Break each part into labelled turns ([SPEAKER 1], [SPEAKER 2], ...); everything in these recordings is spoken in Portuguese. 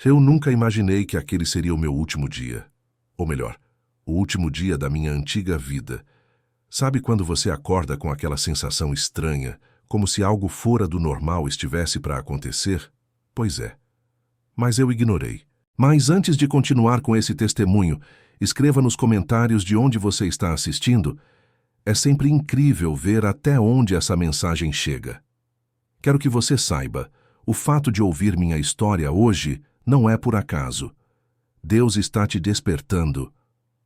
[SPEAKER 1] Eu nunca imaginei que aquele seria o meu último dia. Ou melhor, o último dia da minha antiga vida. Sabe quando você acorda com aquela sensação estranha, como se algo fora do normal estivesse para acontecer? Pois é. Mas eu ignorei. Mas antes de continuar com esse testemunho, escreva nos comentários de onde você está assistindo. É sempre incrível ver até onde essa mensagem chega. Quero que você saiba, o fato de ouvir minha história hoje não é por acaso. Deus está te despertando.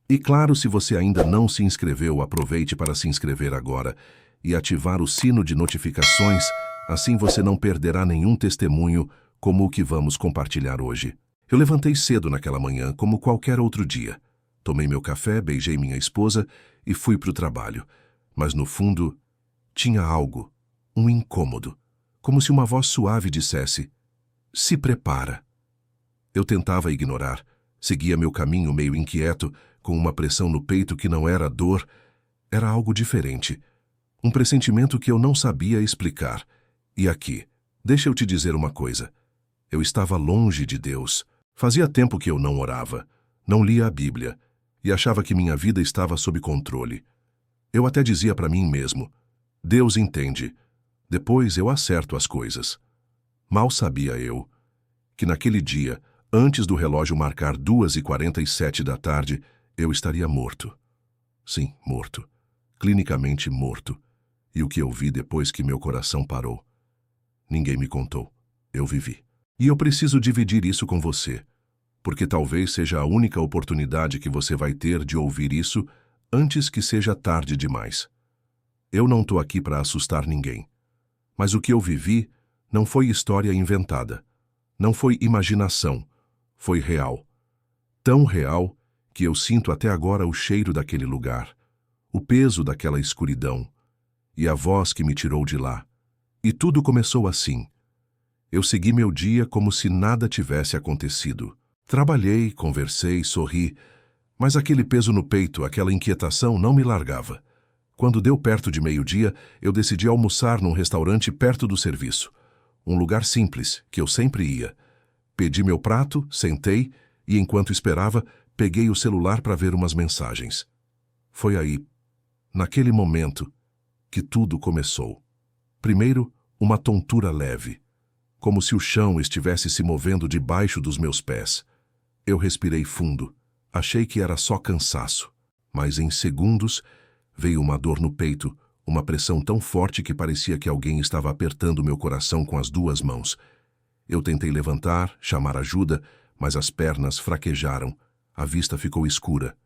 [SPEAKER 1] E claro, se você ainda não se inscreveu, aproveite para se inscrever agora e ativar o sino de notificações, assim você não perderá nenhum testemunho como o que vamos compartilhar hoje. Eu levantei cedo naquela manhã, como qualquer outro dia. Tomei meu café, beijei minha esposa e fui para o trabalho. Mas no fundo, tinha algo, um incômodo, como se uma voz suave dissesse: "Se prepara." Eu tentava ignorar, seguia meu caminho meio inquieto, com uma pressão no peito que não era dor, era algo diferente. Um pressentimento que eu não sabia explicar. E aqui, deixa eu te dizer uma coisa. Eu estava longe de Deus. Fazia tempo que eu não orava, não lia a Bíblia, e achava que minha vida estava sob controle. Eu até dizia para mim mesmo: Deus entende. Depois eu acerto as coisas. Mal sabia eu que naquele dia, antes do relógio marcar 2h47 da tarde, eu estaria morto. Sim, morto. Clinicamente morto. E o que eu vi depois que meu coração parou? Ninguém me contou. Eu vivi. E eu preciso dividir isso com você, porque talvez seja a única oportunidade que você vai ter de ouvir isso antes que seja tarde demais. Eu não estou aqui para assustar ninguém. Mas o que eu vivi não foi história inventada. Não foi imaginação. Foi real. Tão real que eu sinto até agora o cheiro daquele lugar, o peso daquela escuridão e a voz que me tirou de lá. E tudo começou assim. Eu segui meu dia como se nada tivesse acontecido. Trabalhei, conversei, sorri, mas aquele peso no peito, aquela inquietação não me largava. Quando deu perto de meio-dia, eu decidi almoçar num restaurante perto do serviço. Um lugar simples, que eu sempre ia. Pedi meu prato, sentei e, enquanto esperava, peguei o celular para ver umas mensagens. Foi aí, naquele momento, que tudo começou. Primeiro, uma tontura leve, como se o chão estivesse se movendo debaixo dos meus pés. Eu respirei fundo. Achei que era só cansaço, mas em segundos veio uma dor no peito, uma pressão tão forte que parecia que alguém estava apertando meu coração com as duas mãos. Eu tentei levantar, chamar ajuda, mas as pernas fraquejaram. A vista ficou escura.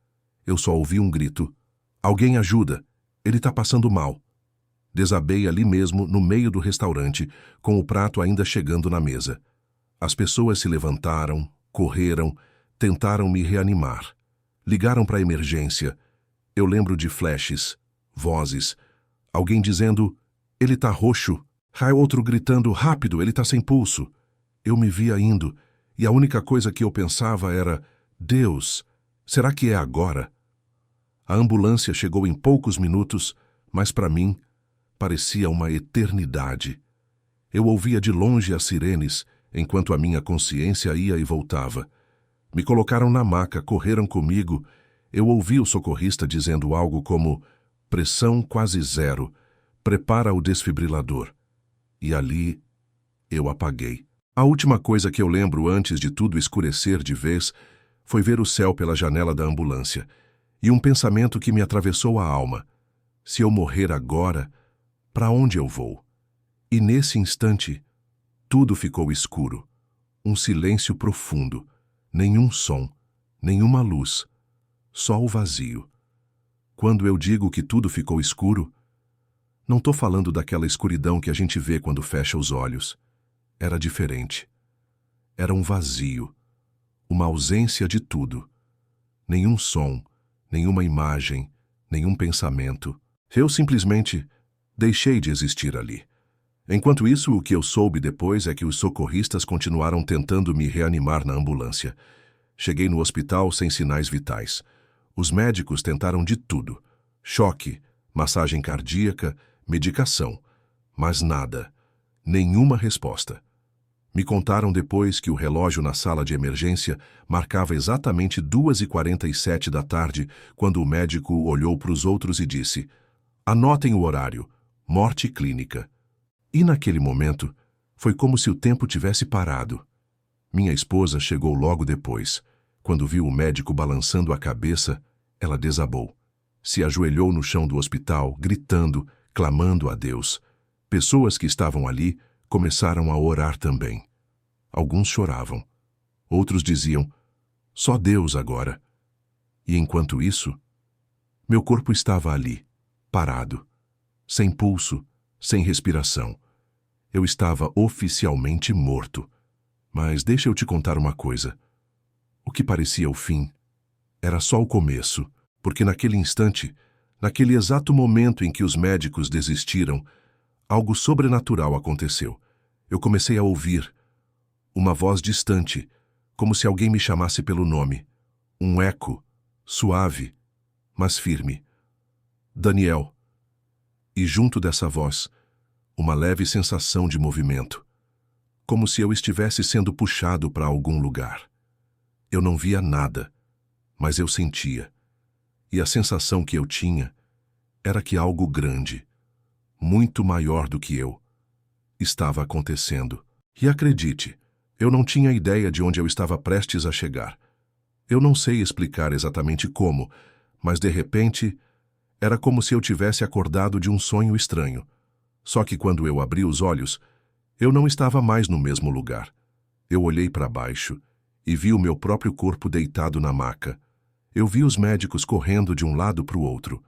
[SPEAKER 1] Eu só ouvi um grito: "Alguém ajuda! Ele está passando mal!" Desabei ali mesmo, no meio do restaurante, com o prato ainda chegando na mesa. As pessoas se levantaram, correram, tentaram me reanimar. Ligaram para a emergência. Eu lembro de flashes, vozes, alguém dizendo: "Ele está roxo." Outro gritando: "Rápido, ele está sem pulso." Eu me via indo, e a única coisa que eu pensava era: "Deus, será que é agora?" A ambulância chegou em poucos minutos, mas para mim parecia uma eternidade. Eu ouvia de longe as sirenes, enquanto a minha consciência ia e voltava. Me colocaram na maca, correram comigo. Eu ouvi o socorrista dizendo algo como: "Pressão quase zero. Prepara o desfibrilador." E ali eu apaguei. A última coisa que eu lembro antes de tudo escurecer de vez foi ver o céu pela janela da ambulância e um pensamento que me atravessou a alma: se eu morrer agora, para onde eu vou? E nesse instante, tudo ficou escuro. Um silêncio profundo. Nenhum som, nenhuma luz. Só o vazio. Quando eu digo que tudo ficou escuro, não estou falando daquela escuridão que a gente vê quando fecha os olhos. Era diferente. Era um vazio. Uma ausência de tudo. Nenhum som, nenhuma imagem, nenhum pensamento. Eu simplesmente deixei de existir ali. Enquanto isso, o que eu soube depois é que os socorristas continuaram tentando me reanimar na ambulância. Cheguei no hospital sem sinais vitais. Os médicos tentaram de tudo: choque, massagem cardíaca, medicação. Mas nada. Nenhuma resposta. Me contaram depois que o relógio na sala de emergência marcava exatamente 2h47 da tarde, quando o médico olhou para os outros e disse: "Anotem o horário, morte clínica." E naquele momento, foi como se o tempo tivesse parado. Minha esposa chegou logo depois. Quando viu o médico balançando a cabeça, ela desabou. Se ajoelhou no chão do hospital, gritando, clamando a Deus. Pessoas que estavam ali começaram a orar também. Alguns choravam. Outros diziam: "Só Deus agora." E enquanto isso, meu corpo estava ali, parado, sem pulso, sem respiração. Eu estava oficialmente morto. Mas deixa eu te contar uma coisa. O que parecia o fim era só o começo, porque naquele instante, naquele exato momento em que os médicos desistiram, algo sobrenatural aconteceu. Eu comecei a ouvir uma voz distante, como se alguém me chamasse pelo nome. Um eco, suave, mas firme. "Daniel." E junto dessa voz, uma leve sensação de movimento, como se eu estivesse sendo puxado para algum lugar. Eu não via nada, mas eu sentia. E a sensação que eu tinha era que algo grande, muito maior do que eu, estava acontecendo. E acredite, eu não tinha ideia de onde eu estava prestes a chegar. Eu não sei explicar exatamente como, mas de repente, era como se eu tivesse acordado de um sonho estranho. Só que quando eu abri os olhos, eu não estava mais no mesmo lugar. Eu olhei para baixo e vi o meu próprio corpo deitado na maca. Eu vi os médicos correndo de um lado para o outro,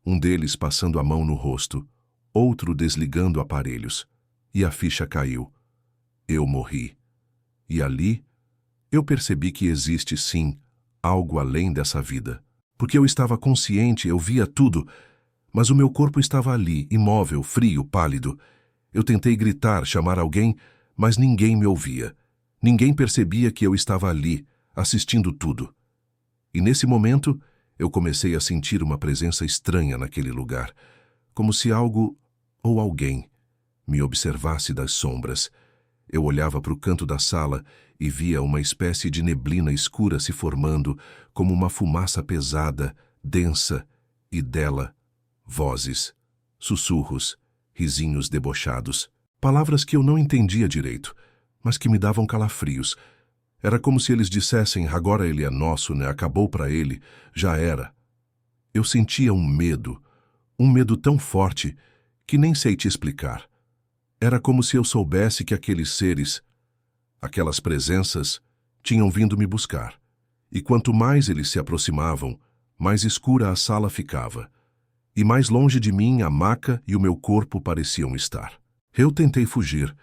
[SPEAKER 1] um deles passando a mão no rosto, outro desligando aparelhos. E a ficha caiu. Eu morri. E ali, eu percebi que existe sim algo além dessa vida. Porque eu estava consciente, eu via tudo, mas o meu corpo estava ali, imóvel, frio, pálido. Eu tentei gritar, chamar alguém, mas ninguém me ouvia. Ninguém percebia que eu estava ali, assistindo tudo. E nesse momento, eu comecei a sentir uma presença estranha naquele lugar, como se algo ou alguém me observasse das sombras. Eu olhava para o canto da sala e via uma espécie de neblina escura se formando, como uma fumaça pesada, densa, e dela, vozes, sussurros, risinhos debochados, palavras que eu não entendia direito, mas que me davam calafrios. Era como se eles dissessem: "Agora ele é nosso, né? Acabou para ele, já era." Eu sentia um medo tão forte que nem sei te explicar. Era como se eu soubesse que aqueles seres, aquelas presenças, tinham vindo me buscar. E quanto mais eles se aproximavam, mais escura a sala ficava. E mais longe de mim a maca e o meu corpo pareciam estar. Eu tentei fugir,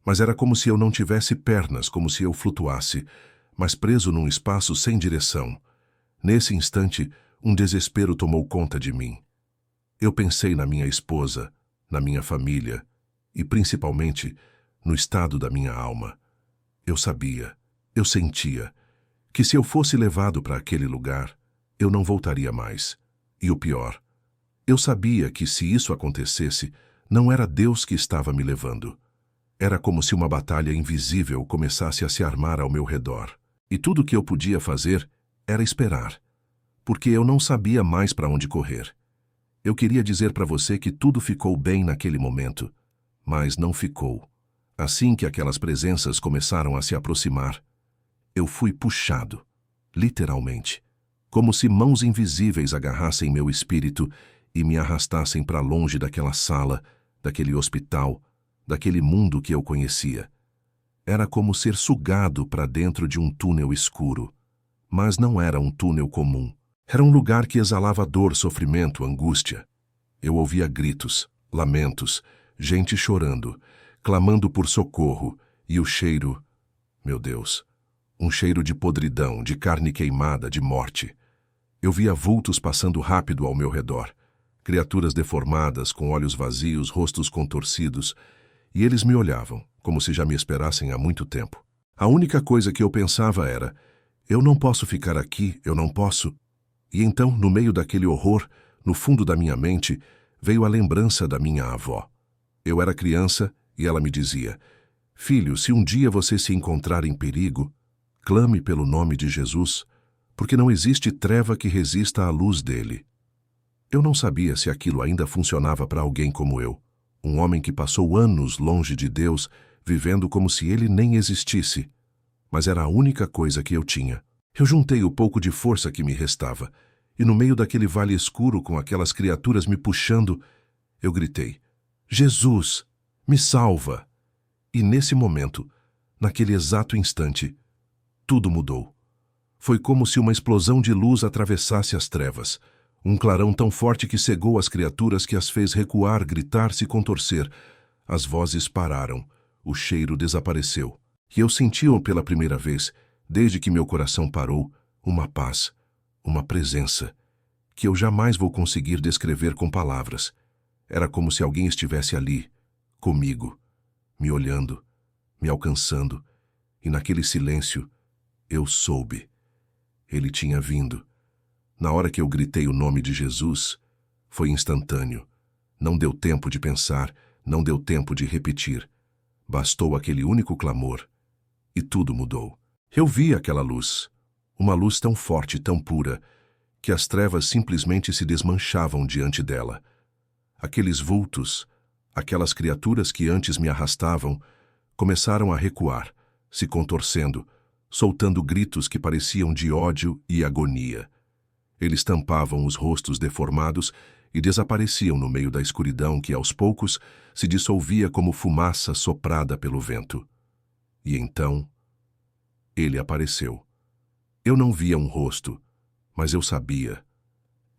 [SPEAKER 1] mas era como se eu não tivesse pernas, como se eu flutuasse, mas preso num espaço sem direção. Nesse instante, um desespero tomou conta de mim. Eu pensei na minha esposa, na minha família e, principalmente, no estado da minha alma. Eu sabia, eu sentia, que se eu fosse levado para aquele lugar, eu não voltaria mais. E o pior, eu sabia que se isso acontecesse, não era Deus que estava me levando. Era como se uma batalha invisível começasse a se armar ao meu redor. E tudo o que eu podia fazer era esperar, porque eu não sabia mais para onde correr. Eu queria dizer para você que tudo ficou bem naquele momento, mas não ficou. Assim que aquelas presenças começaram a se aproximar, eu fui puxado, literalmente, como se mãos invisíveis agarrassem meu espírito e me arrastassem para longe daquela sala, daquele hospital, daquele mundo que eu conhecia. Era como ser sugado para dentro de um túnel escuro. Mas não era um túnel comum. Era um lugar que exalava dor, sofrimento, angústia. Eu ouvia gritos, lamentos, gente chorando, clamando por socorro, e o cheiro, meu Deus, um cheiro de podridão, de carne queimada, de morte. Eu via vultos passando rápido ao meu redor, criaturas deformadas, com olhos vazios, rostos contorcidos, e eles me olhavam, como se já me esperassem há muito tempo. A única coisa que eu pensava era: eu não posso ficar aqui, eu não posso. E então, no meio daquele horror, no fundo da minha mente, veio a lembrança da minha avó. Eu era criança e ela me dizia: Filho, se um dia você se encontrar em perigo, clame pelo nome de Jesus, porque não existe treva que resista à luz dele. Eu não sabia se aquilo ainda funcionava para alguém como eu, um homem que passou anos longe de Deus, vivendo como se ele nem existisse. Mas era a única coisa que eu tinha. Eu juntei o pouco de força que me restava, e no meio daquele vale escuro com aquelas criaturas me puxando, eu gritei: Jesus, me salva! E nesse momento, naquele exato instante, tudo mudou. Foi como se uma explosão de luz atravessasse as trevas, um clarão tão forte que cegou as criaturas que as fez recuar, gritar, se contorcer. As vozes pararam, o cheiro desapareceu, e eu senti pela primeira vez, desde que meu coração parou, uma paz, uma presença, que eu jamais vou conseguir descrever com palavras. Era como se alguém estivesse ali, comigo, me olhando, me alcançando, e naquele silêncio, eu soube. Ele tinha vindo. Na hora que eu gritei o nome de Jesus, foi instantâneo. Não deu tempo de pensar, não deu tempo de repetir. Bastou aquele único clamor, e tudo mudou. Eu vi aquela luz, uma luz tão forte, tão pura, que as trevas simplesmente se desmanchavam diante dela. Aqueles vultos, aquelas criaturas que antes me arrastavam, começaram a recuar, se contorcendo, soltando gritos que pareciam de ódio e agonia. Eles tampavam os rostos deformados e desapareciam no meio da escuridão que, aos poucos, se dissolvia como fumaça soprada pelo vento. E então, ele apareceu. Eu não via um rosto, mas eu sabia.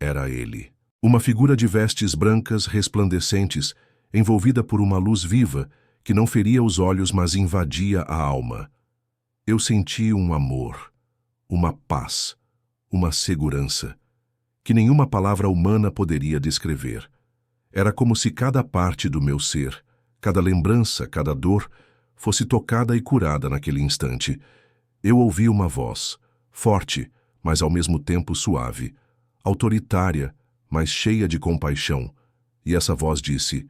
[SPEAKER 1] Era ele. Uma figura de vestes brancas resplandecentes, envolvida por uma luz viva, que não feria os olhos, mas invadia a alma. Eu senti um amor, uma paz, uma segurança, que nenhuma palavra humana poderia descrever. Era como se cada parte do meu ser, cada lembrança, cada dor, fosse tocada e curada naquele instante. Eu ouvi uma voz, forte, mas ao mesmo tempo suave, autoritária, mas cheia de compaixão, e essa voz disse: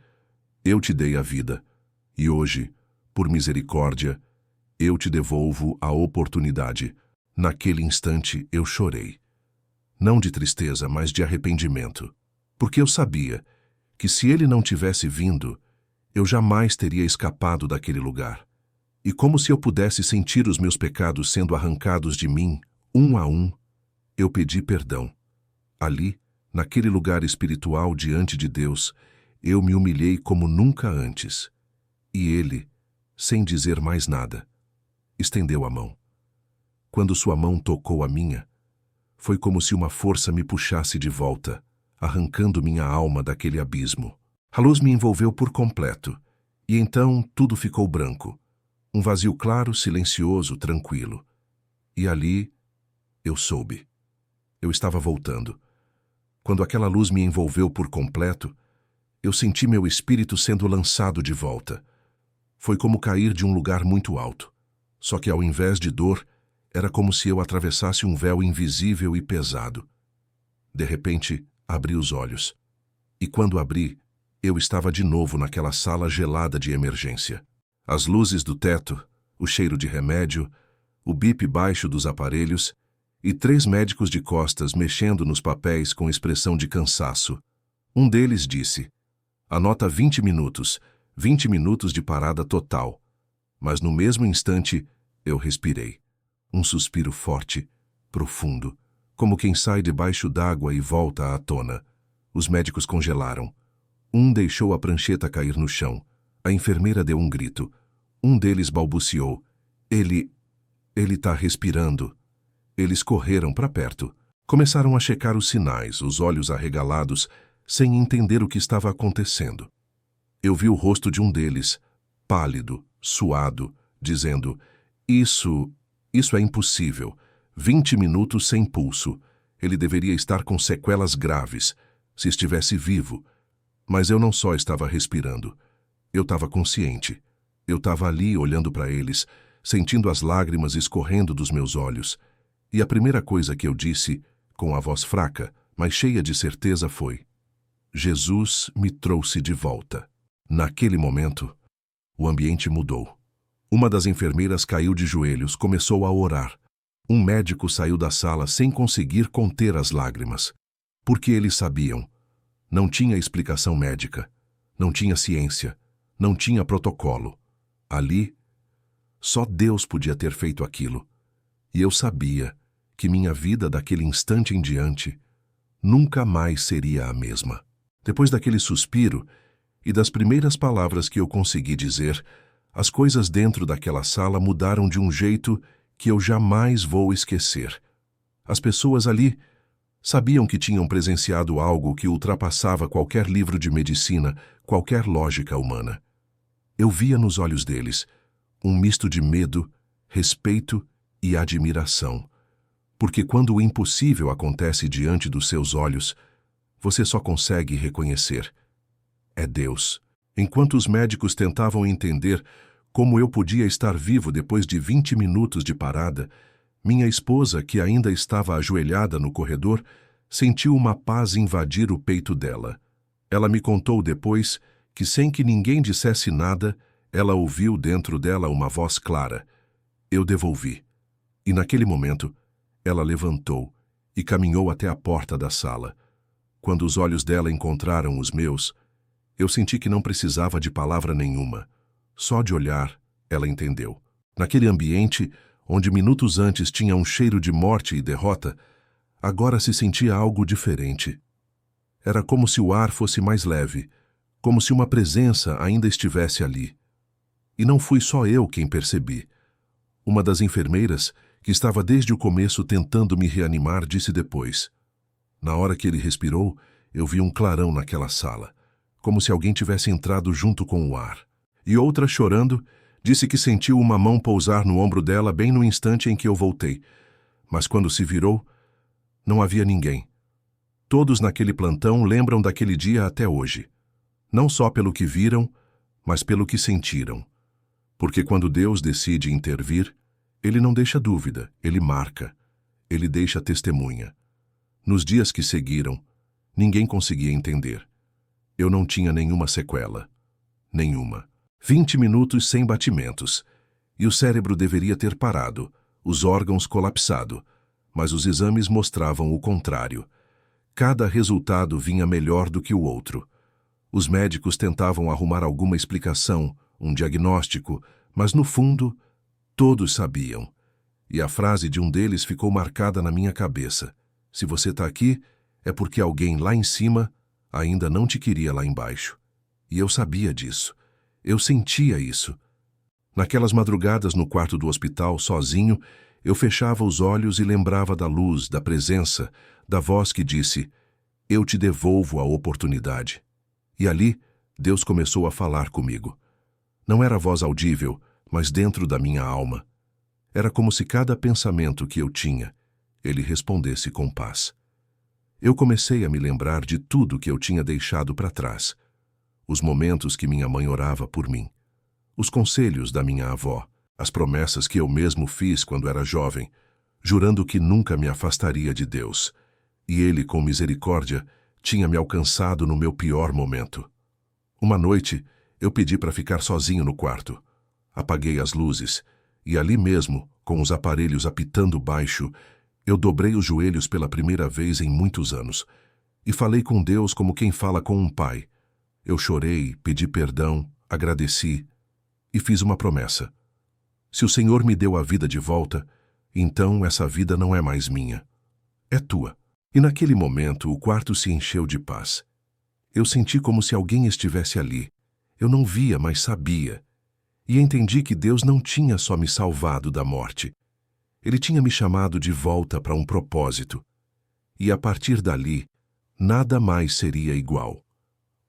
[SPEAKER 1] Eu te dei a vida, e hoje, por misericórdia, eu te devolvo a oportunidade. Naquele instante eu chorei. Não de tristeza, mas de arrependimento. Porque eu sabia que se ele não tivesse vindo, eu jamais teria escapado daquele lugar. E como se eu pudesse sentir os meus pecados sendo arrancados de mim, um a um, eu pedi perdão. Ali, naquele lugar espiritual diante de Deus, eu me humilhei como nunca antes. E ele, sem dizer mais nada, estendeu a mão. Quando sua mão tocou a minha, foi como se uma força me puxasse de volta, arrancando minha alma daquele abismo. A luz me envolveu por completo, e então tudo ficou branco. Um vazio claro, silencioso, tranquilo. E ali, eu soube. Eu estava voltando. Quando aquela luz me envolveu por completo, eu senti meu espírito sendo lançado de volta. Foi como cair de um lugar muito alto. Só que ao invés de dor, era como se eu atravessasse um véu invisível e pesado. De repente, abri os olhos. E quando abri, eu estava de novo naquela sala gelada de emergência. As luzes do teto, o cheiro de remédio, o bip baixo dos aparelhos e 3 médicos de costas mexendo nos papéis com expressão de cansaço. Um deles disse: Anota 20 minutos, 20 minutos de parada total. Mas no mesmo instante, eu respirei. Um suspiro forte, profundo, como quem sai debaixo d'água e volta à tona. Os médicos congelaram. Um deixou a prancheta cair no chão. A enfermeira deu um grito. Um deles balbuciou: Ele tá respirando. Eles correram para perto. Começaram a checar os sinais, os olhos arregalados, sem entender o que estava acontecendo. Eu vi o rosto de um deles, pálido, suado, dizendo: Isso é impossível. 20 minutos sem pulso. Ele deveria estar com sequelas graves, se estivesse vivo. Mas eu não só estava respirando. Eu estava consciente. Eu estava ali olhando para eles, sentindo as lágrimas escorrendo dos meus olhos. E a primeira coisa que eu disse, com a voz fraca, mas cheia de certeza, foi: Jesus me trouxe de volta. Naquele momento, o ambiente mudou. Uma das enfermeiras caiu de joelhos, começou a orar. Um médico saiu da sala sem conseguir conter as lágrimas. Porque eles sabiam. Não tinha explicação médica. Não tinha ciência. Não tinha protocolo. Ali, só Deus podia ter feito aquilo. E eu sabia que minha vida daquele instante em diante nunca mais seria a mesma. Depois daquele suspiro e das primeiras palavras que eu consegui dizer, as coisas dentro daquela sala mudaram de um jeito que eu jamais vou esquecer. As pessoas ali sabiam que tinham presenciado algo que ultrapassava qualquer livro de medicina, qualquer lógica humana. Eu via nos olhos deles um misto de medo, respeito e admiração. Porque quando o impossível acontece diante dos seus olhos, você só consegue reconhecer. É Deus. Enquanto os médicos tentavam entender como eu podia estar vivo depois de 20 minutos de parada, minha esposa, que ainda estava ajoelhada no corredor, sentiu uma paz invadir o peito dela. Ela me contou depois que, sem que ninguém dissesse nada, ela ouviu dentro dela uma voz clara. Eu devolvi. E naquele momento, ela levantou e caminhou até a porta da sala. Quando os olhos dela encontraram os meus, eu senti que não precisava de palavra nenhuma. Só de olhar, ela entendeu. Naquele ambiente, onde minutos antes tinha um cheiro de morte e derrota, agora se sentia algo diferente. Era como se o ar fosse mais leve, como se uma presença ainda estivesse ali. E não fui só eu quem percebi. Uma das enfermeiras, que estava desde o começo tentando me reanimar, disse depois. Na hora que ele respirou, eu vi um clarão naquela sala, como se alguém tivesse entrado junto com o ar. E outra, chorando, disse que sentiu uma mão pousar no ombro dela bem no instante em que eu voltei. Mas quando se virou, não havia ninguém. Todos naquele plantão lembram daquele dia até hoje. Não só pelo que viram, mas pelo que sentiram. Porque quando Deus decide intervir, Ele não deixa dúvida, Ele marca. Ele deixa testemunha. Nos dias que seguiram, ninguém conseguia entender. Eu não tinha nenhuma sequela. Nenhuma. 20 minutos sem batimentos. E o cérebro deveria ter parado, os órgãos colapsado. Mas os exames mostravam o contrário. Cada resultado vinha melhor do que o outro. Os médicos tentavam arrumar alguma explicação, um diagnóstico, mas no fundo, todos sabiam. E a frase de um deles ficou marcada na minha cabeça. Se você está aqui, é porque alguém lá em cima ainda não te queria lá embaixo. E eu sabia disso. Eu sentia isso. Naquelas madrugadas no quarto do hospital, sozinho, eu fechava os olhos e lembrava da luz, da presença, da voz que disse, eu te devolvo a oportunidade. E ali, Deus começou a falar comigo. Não era voz audível, mas dentro da minha alma. Era como se cada pensamento que eu tinha, Ele respondesse com paz. Eu comecei a me lembrar de tudo que eu tinha deixado para trás. Os momentos que minha mãe orava por mim. Os conselhos da minha avó. As promessas que eu mesmo fiz quando era jovem, jurando que nunca me afastaria de Deus. E Ele, com misericórdia, tinha me alcançado no meu pior momento. Uma noite, eu pedi para ficar sozinho no quarto. Apaguei as luzes, e ali mesmo, com os aparelhos apitando baixo, eu dobrei os joelhos pela primeira vez em muitos anos, e falei com Deus como quem fala com um pai. Eu chorei, pedi perdão, agradeci, e fiz uma promessa. Se o Senhor me deu a vida de volta, então essa vida não é mais minha. É tua. E naquele momento o quarto se encheu de paz. Eu senti como se alguém estivesse ali. Eu não via, mas sabia. E entendi que Deus não tinha só me salvado da morte. Ele tinha me chamado de volta para um propósito. E a partir dali, nada mais seria igual.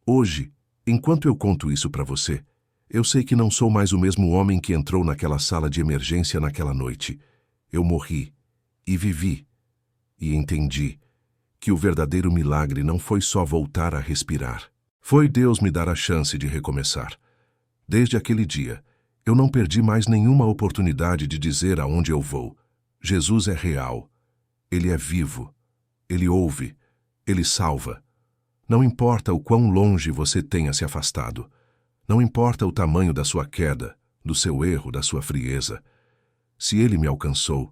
[SPEAKER 1] Hoje, enquanto eu conto isso para você, eu sei que não sou mais o mesmo homem que entrou naquela sala de emergência naquela noite. Eu morri, e vivi, e entendi que o verdadeiro milagre não foi só voltar a respirar. Foi Deus me dar a chance de recomeçar. Desde aquele dia, eu não perdi mais nenhuma oportunidade de dizer aonde eu vou. Jesus é real. Ele é vivo. Ele ouve. Ele salva. Não importa o quão longe você tenha se afastado. Não importa o tamanho da sua queda. do seu erro, da sua frieza. Se ele me alcançou,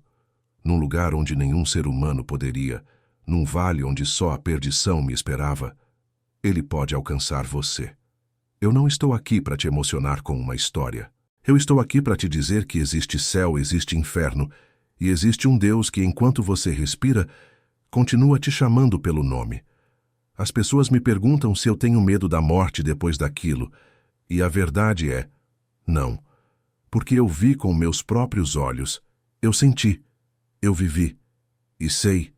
[SPEAKER 1] num lugar onde nenhum ser humano poderia, num vale onde só a perdição me esperava, ele pode alcançar você. Eu não estou aqui para te emocionar com uma história. Eu estou aqui para te dizer que existe céu, existe inferno, e existe um Deus que, enquanto você respira, continua te chamando pelo nome. As pessoas me perguntam se eu tenho medo da morte depois daquilo, e a verdade é, não. Porque eu vi com meus próprios olhos, eu senti, eu vivi, e sei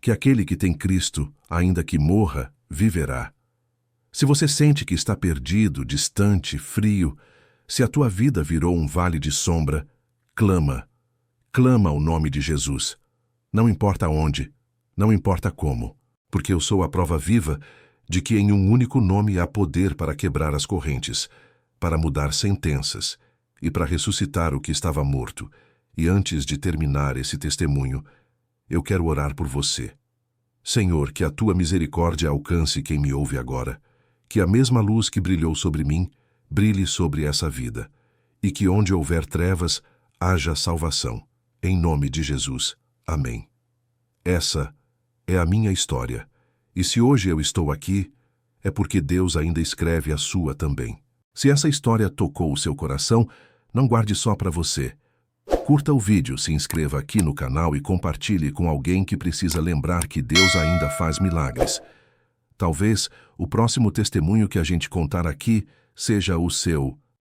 [SPEAKER 1] que aquele que tem Cristo, ainda que morra, viverá. Se você sente que está perdido, distante, frio, se a tua vida virou um vale de sombra, clama o nome de Jesus. Não importa onde, não importa como, porque eu sou a prova viva de que em um único nome há poder para quebrar as correntes, para mudar sentenças e para ressuscitar o que estava morto. E antes de terminar esse testemunho, eu quero orar por você. Senhor, que a tua misericórdia alcance quem me ouve agora, que a mesma luz que brilhou sobre mim brilhe sobre essa vida, e que onde houver trevas, haja salvação. Em nome de Jesus. Amém. Essa é a minha história, e se hoje eu estou aqui, é porque Deus ainda escreve a sua também. Se essa história tocou o seu coração, não guarde só para você. Curta o vídeo, se inscreva aqui no canal e compartilhe com alguém que precisa lembrar que Deus ainda faz milagres. Talvez o próximo testemunho que a gente contar aqui seja o seu.